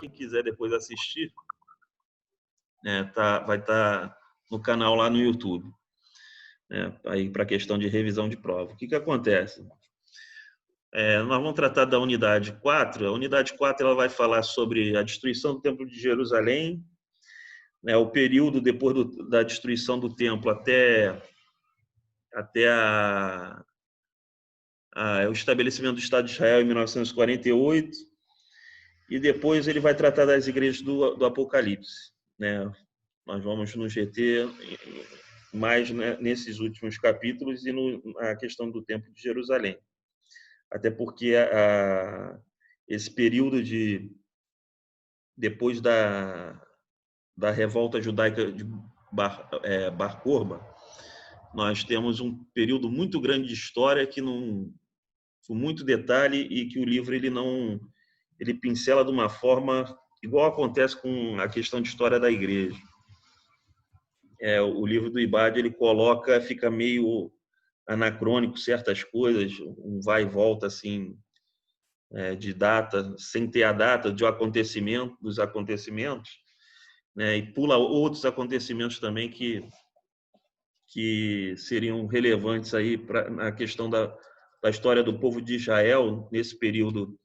Quem quiser depois assistir, né, vai estar no canal lá no YouTube, né, aí para a questão de revisão de prova. O que acontece? Nós vamos tratar da unidade 4. A unidade 4 ela vai falar sobre a destruição do Templo de Jerusalém, né, o período depois da destruição do templo até o estabelecimento do Estado de Israel em 1948, e depois ele vai tratar das igrejas do Apocalipse, né? Nós vamos no GT mais, né, nesses últimos capítulos e na questão do Templo de Jerusalém. Até porque esse período depois da revolta judaica de Bar Korba, nós temos um período muito grande de história que não, com muito detalhe, e que o livro ele pincela de uma forma igual acontece com a questão de história da igreja. O livro do Ibad ele fica meio anacrônico certas coisas, um vai e volta assim de data, sem ter a data dos acontecimentos, né, e pula outros acontecimentos também que seriam relevantes aí na questão da história do povo de Israel nesse período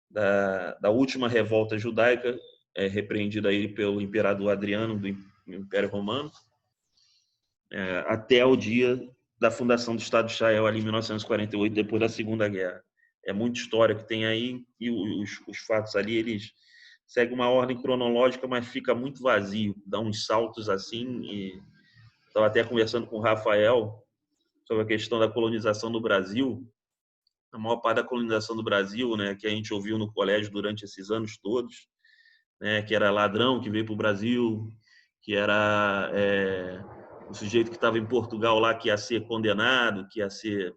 da última revolta judaica, repreendida aí pelo imperador Adriano do Império Romano, até o dia da fundação do Estado de Israel ali em 1948, depois da Segunda Guerra. É muita história que tem aí, e os fatos ali eles seguem uma ordem cronológica, mas fica muito vazio, dá uns saltos assim. E estava até conversando com o Rafael sobre a questão da colonização do Brasil. A maior parte da colonização do Brasil, né, que a gente ouviu no colégio durante esses anos todos, né, que era ladrão que veio para o Brasil, que era o sujeito que estava em Portugal lá que ia ser condenado, que ia ser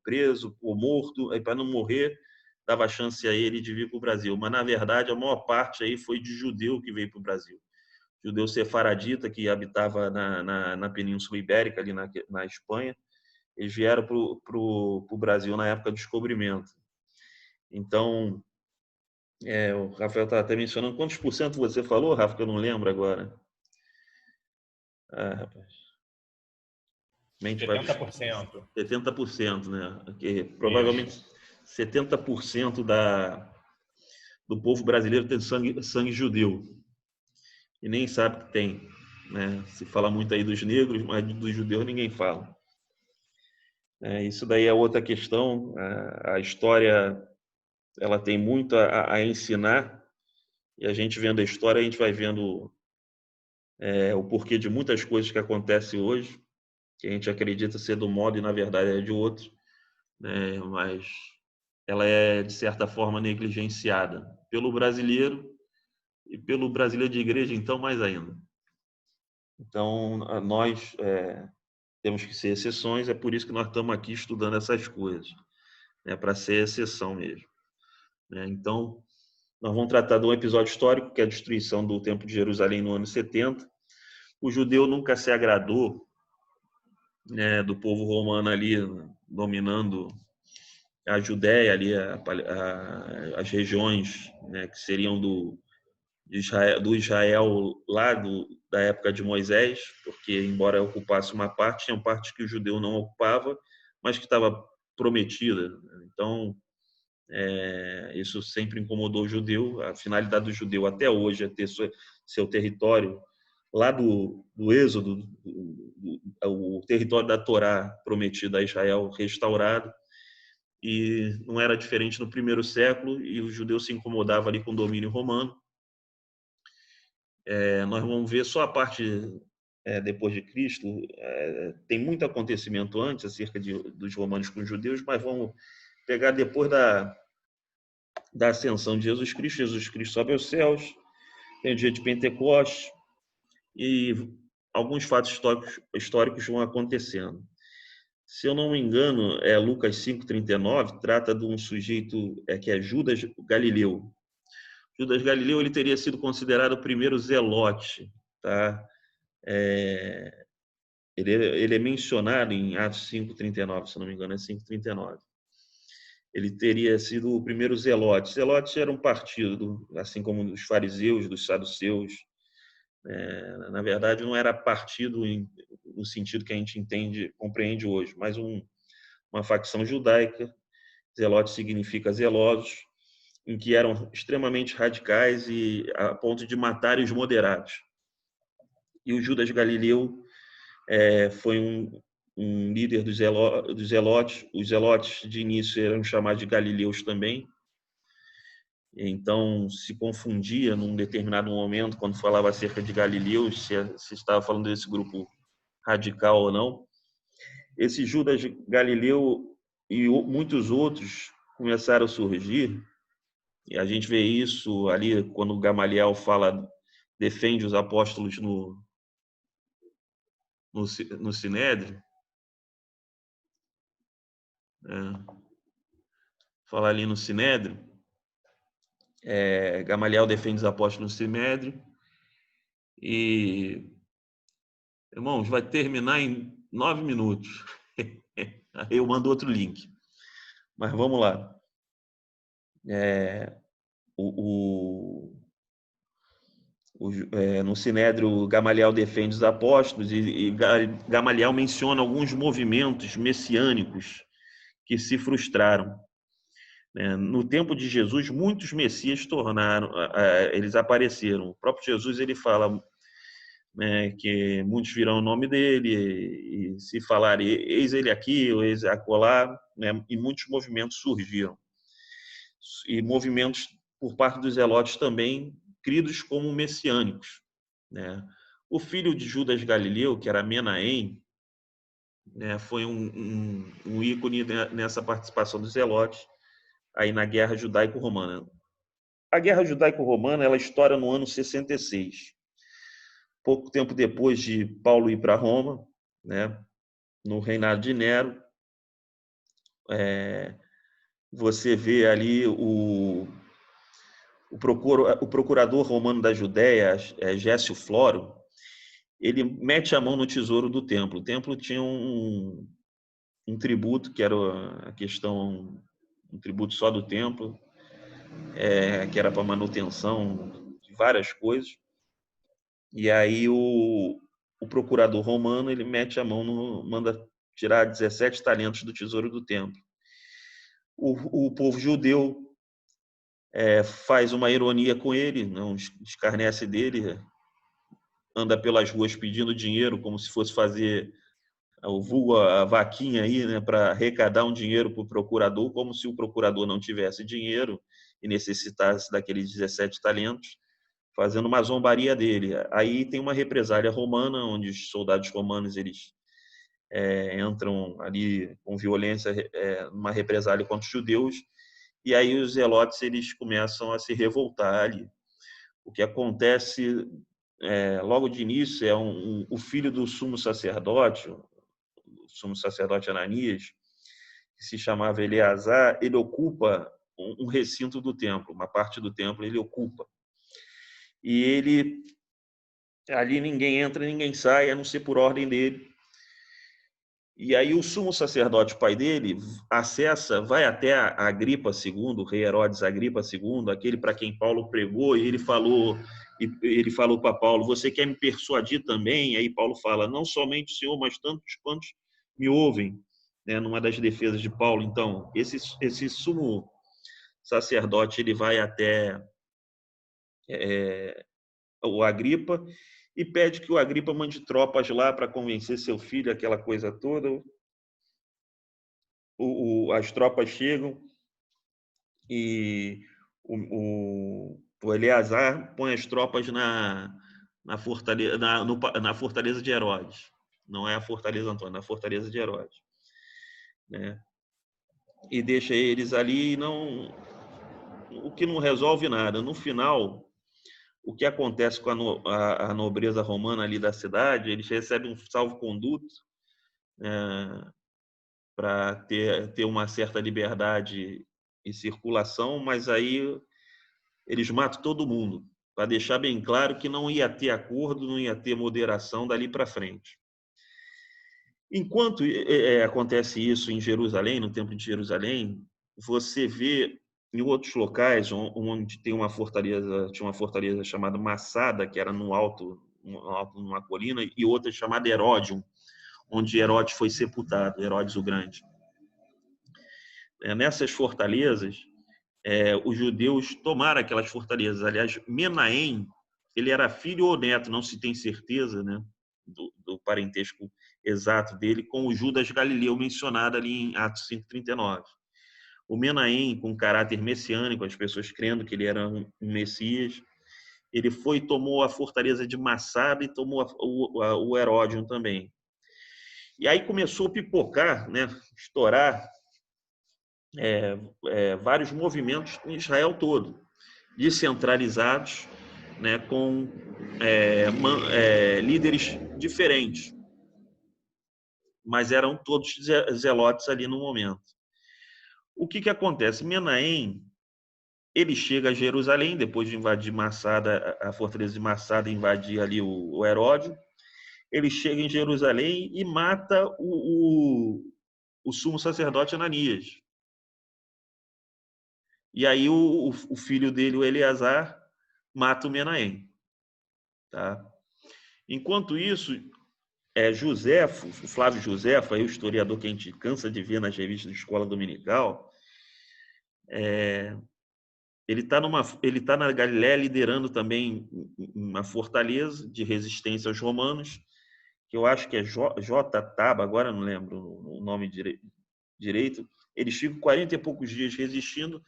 preso ou morto, aí para não morrer dava chance a ele de vir para o Brasil. Mas na verdade a maior parte aí foi de judeu que veio para o Brasil, judeu sefaradita que habitava na Península Ibérica ali na Espanha. Eles vieram para o Brasil na época do descobrimento. Então, o Rafael está até mencionando. Quantos por cento você falou, Rafa, que eu não lembro agora? Rapaz. 70%. 70%, né? Porque provavelmente 70% do povo brasileiro tem sangue judeu. E nem sabe que tem, né? Se fala muito aí dos negros, mas dos judeus ninguém fala. Isso daí é outra questão. A história ela tem muito a ensinar, e a gente vendo a história, a gente vai vendo o porquê de muitas coisas que acontecem hoje, que a gente acredita ser do modo e na verdade é de outro, né? Mas ela é, de certa forma, negligenciada pelo brasileiro, e pelo brasileiro de igreja, então, mais ainda. Então, nós temos que ser exceções, é por isso que nós estamos aqui estudando essas coisas, né? Para ser exceção mesmo. Então, nós vamos tratar de um episódio histórico, que é a destruição do Templo de Jerusalém no ano 70. O judeu nunca se agradou, né, do povo romano ali dominando a Judéia, ali as regiões, né, que seriam do Israel lá da época de Moisés, porque embora ocupasse uma parte, tinha parte que o judeu não ocupava, mas que estava prometida. Então, isso sempre incomodou o judeu. A finalidade do judeu até hoje é ter seu território lá do Êxodo, o território da Torá prometido a Israel restaurado, e não era diferente no primeiro século, e o judeu se incomodava ali com o domínio romano. Nós vamos ver só a parte depois de Cristo. Tem muito acontecimento antes acerca dos romanos com os judeus, mas vamos pegar depois da ascensão de Jesus Cristo. Jesus Cristo sobe aos céus, tem o dia de Pentecostes, e alguns fatos históricos vão acontecendo. Se eu não me engano, Lucas 5,39 trata de um sujeito que é Judas Galileu. Judas Galileu ele teria sido considerado o primeiro zelote, tá? Ele é mencionado em Atos 5,39, se não me engano, é 5,39. ele teria sido o primeiro zelote. Zelote era um partido, assim como os fariseus, dos saduceus. Na verdade, não era partido no sentido que a gente compreende hoje, mas uma facção judaica. Zelote significa zelosos, em que eram extremamente radicais e a ponto de matarem os moderados. E o Judas Galileu foi um líder dos zelotes. Os zelotes de início eram chamados de galileus também. Então se confundia num determinado momento quando falava acerca de galileus se estava falando desse grupo radical ou não. Esse Judas Galileu e muitos outros começaram a surgir, e a gente vê isso ali quando Gamaliel defende os apóstolos no Sinédrio. Fala ali no Sinédrio. Gamaliel defende os apóstolos no Sinédrio. E, irmãos, vai terminar em 9 minutos. Aí eu mando outro link. Mas vamos lá. No Sinédrio, Gamaliel defende os apóstolos e Gamaliel menciona alguns movimentos messiânicos que se frustraram. No tempo de Jesus, muitos messias eles apareceram. O próprio Jesus ele fala que muitos virão o nome dele e se falar eis ele aqui ou eis acolá, e muitos movimentos surgiram. E movimentos por parte dos zelotes também cridos como messiânicos. O filho de Judas Galileu, que era Menahem, foi um ícone nessa participação dos zelotes aí na Guerra Judaico-Romana. A Guerra Judaico-Romana ela estoura no ano 66. Pouco tempo depois de Paulo ir para Roma, no reinado de Nero, você vê ali o procurador romano da Judéia, Gécio Floro, ele mete a mão no tesouro do templo. O templo tinha um tributo, que era a questão, um tributo só do templo, que era para manutenção de várias coisas. E aí o procurador romano ele mete a mão, manda tirar 17 talentos do tesouro do templo. O povo judeu faz uma ironia com ele, não escarnece dele, anda pelas ruas pedindo dinheiro como se fosse fazer o vulgo, a vaquinha aí, para arrecadar um dinheiro para o procurador, como se o procurador não tivesse dinheiro e necessitasse daqueles 17 talentos, fazendo uma zombaria dele. Aí tem uma represália romana, onde os soldados romanos eles entram ali com violência numa represália contra os judeus, e aí os zelotes eles começam a se revoltar ali. O que acontece logo de início o filho do sumo sacerdote Ananias, que se chamava Eleazar, ele ocupa um recinto do templo, uma parte do templo ele ocupa. E ele ali ninguém entra, ninguém sai, a não ser por ordem dele. E aí o sumo sacerdote, pai dele, vai até a Agripa II, o rei Herodes Agripa II, aquele para quem Paulo pregou, e ele falou para Paulo: você quer me persuadir também? E aí Paulo fala: não somente o Senhor, mas tantos quantos me ouvem, numa das defesas de Paulo. Então, esse sumo sacerdote ele vai até o Agripa e pede que o Agripa mande tropas lá para convencer seu filho, aquela coisa toda. As tropas chegam e o Eleazar põe as tropas na fortaleza de Herodes. Não é a Fortaleza Antônio, é a Fortaleza de Herodes. E deixa eles ali, o que não resolve nada. No final, o que acontece com a nobreza romana ali da cidade, eles recebem um salvo-conduto para ter uma certa liberdade e circulação, mas aí eles matam todo mundo, para deixar bem claro que não ia ter acordo, não ia ter moderação dali para frente. Enquanto acontece isso em Jerusalém, no Templo de Jerusalém, você vê em outros locais onde tem uma fortaleza, tinha uma fortaleza chamada Massada, que era no alto, numa colina, e outra chamada Heródion, onde Herodes foi sepultado, Herodes o Grande. Nessas fortalezas, os judeus tomaram aquelas fortalezas. Aliás, Menahem, ele era filho ou neto, não se tem certeza, né, do parentesco exato dele, com o Judas Galileu mencionado ali em Atos 5:39. O Menahem, com caráter messiânico, as pessoas crendo que ele era um Messias, ele foi e tomou a fortaleza de Massada e tomou o Heródion também. E aí começou a pipocar, né, estourar vários movimentos em Israel todo, descentralizados, né, com líderes diferentes, mas eram todos zelotes ali no momento. O que acontece? Menahem, ele chega a Jerusalém, depois de invadir Massada, a fortaleza de Massada, invadir ali o Heródio. Ele chega em Jerusalém e mata o sumo sacerdote Ananias. E aí o filho dele, o Eleazar, mata o Menahem. Tá? Enquanto isso, Joséfo, o Flávio Joséfo, aí o historiador que a gente cansa de ver nas revistas de escola dominical, ele está na Galiléia liderando também uma fortaleza de resistência aos romanos, que eu acho que é J-Taba, agora não lembro o nome direito. Eles ficam 40 e poucos dias resistindo.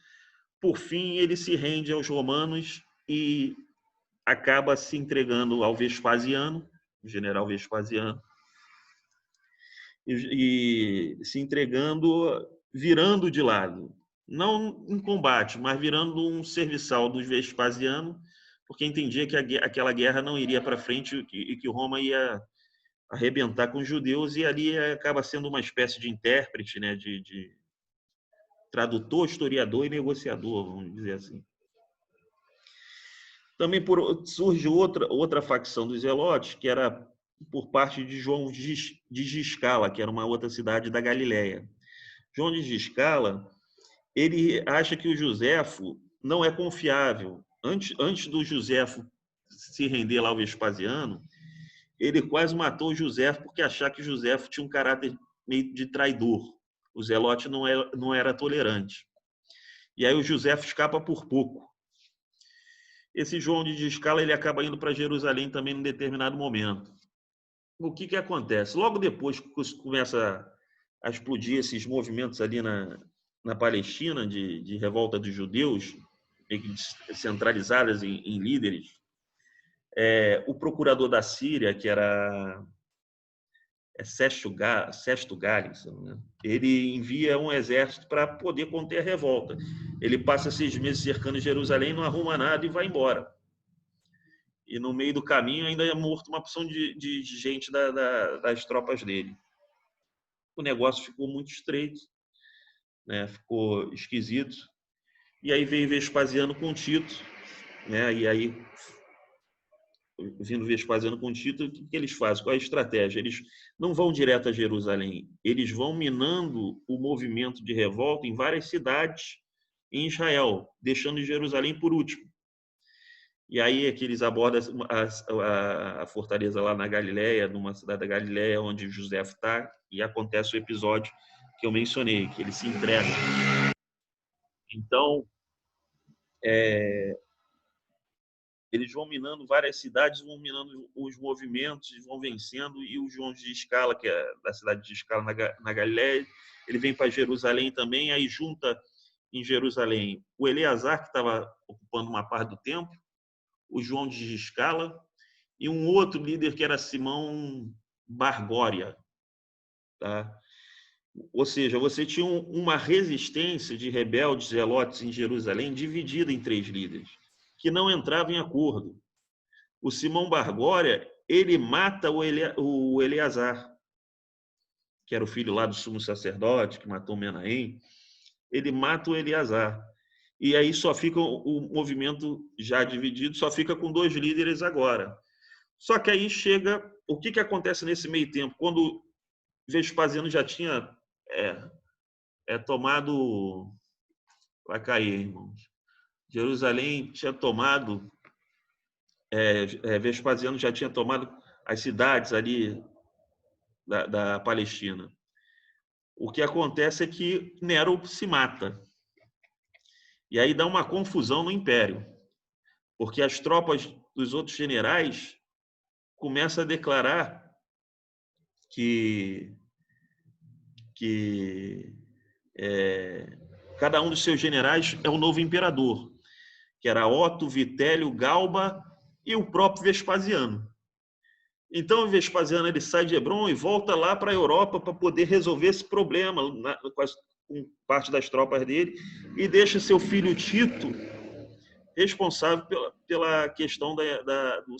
Por fim, ele se rende aos romanos e acaba se entregando ao Vespasiano, o general Vespasiano, e se entregando, virando de lado. Não em combate, mas virando um serviçal dos Vespasiano, porque entendia que aquela guerra não iria para frente e que Roma ia arrebentar com os judeus, e ali acaba sendo uma espécie de intérprete, né, de tradutor, historiador e negociador, vamos dizer assim. Também surge outra facção dos Zelotes, que era por parte de João de Giscala, que era uma outra cidade da Galiléia. João de Giscala, ele acha que o Joséfo não é confiável. Antes do Joséfo se render lá ao Vespasiano, ele quase matou o Joséfo porque achava que o Joséfo tinha um caráter meio de traidor. O Zelote não era tolerante. E aí o Joséfo escapa por pouco. Esse João de Giscala, ele acaba indo para Jerusalém também em determinado momento. O que acontece? Logo depois que começa a explodir esses movimentos ali na Palestina de revolta dos judeus, meio que centralizadas em líderes, o procurador da Síria, que era Sesto Gales, ele envia um exército para poder conter a revolta. Ele passa 6 meses cercando Jerusalém, não arruma nada e vai embora. E no meio do caminho ainda é morto uma porção de gente das tropas dele. O negócio ficou muito estreito, né? Ficou esquisito. E aí veio Vespasiano com Tito, né? E aí, vindo Vespasiano com Tito, o que eles fazem? Qual é a estratégia? Eles não vão direto a Jerusalém, eles vão minando o movimento de revolta em várias cidades em Israel, deixando Jerusalém por último. E aí é que eles abordam a fortaleza lá na Galiléia, numa cidade da Galiléia, onde José está, e acontece o episódio que eu mencionei, que ele se entrega. Então, eles vão minando várias cidades, vão minando os movimentos, vão vencendo, e o João de Escala, que é da cidade de Escala, na Galiléia, ele vem para Jerusalém também, aí junta em Jerusalém o Eleazar, que estava ocupando uma parte do templo, o João de Escala, e um outro líder que era Simão Bargória. Tá? Ou seja, você tinha uma resistência de rebeldes zelotes em Jerusalém dividida em 3 líderes, que não entravam em acordo. O Simão Bargória, ele mata o Eleazar, que era o filho lá do sumo sacerdote, que matou Menahem. Ele mata o Eleazar. E aí só fica o movimento já dividido, só fica com 2 líderes agora. Só que aí chega, o que acontece nesse meio tempo? Quando Vespasiano já tinha tomado vai cair, irmãos. Jerusalém tinha tomado, Vespasiano já tinha tomado as cidades ali da Palestina. O que acontece é que Nero se mata. E aí dá uma confusão no império, porque as tropas dos outros generais começam a declarar que cada um dos seus generais é o novo imperador, que era Otto, Vitélio, Galba e o próprio Vespasiano. Então o Vespasiano ele sai de Hebrom e volta lá para a Europa para poder resolver esse problema com parte das tropas dele e deixa seu filho Tito responsável pela questão do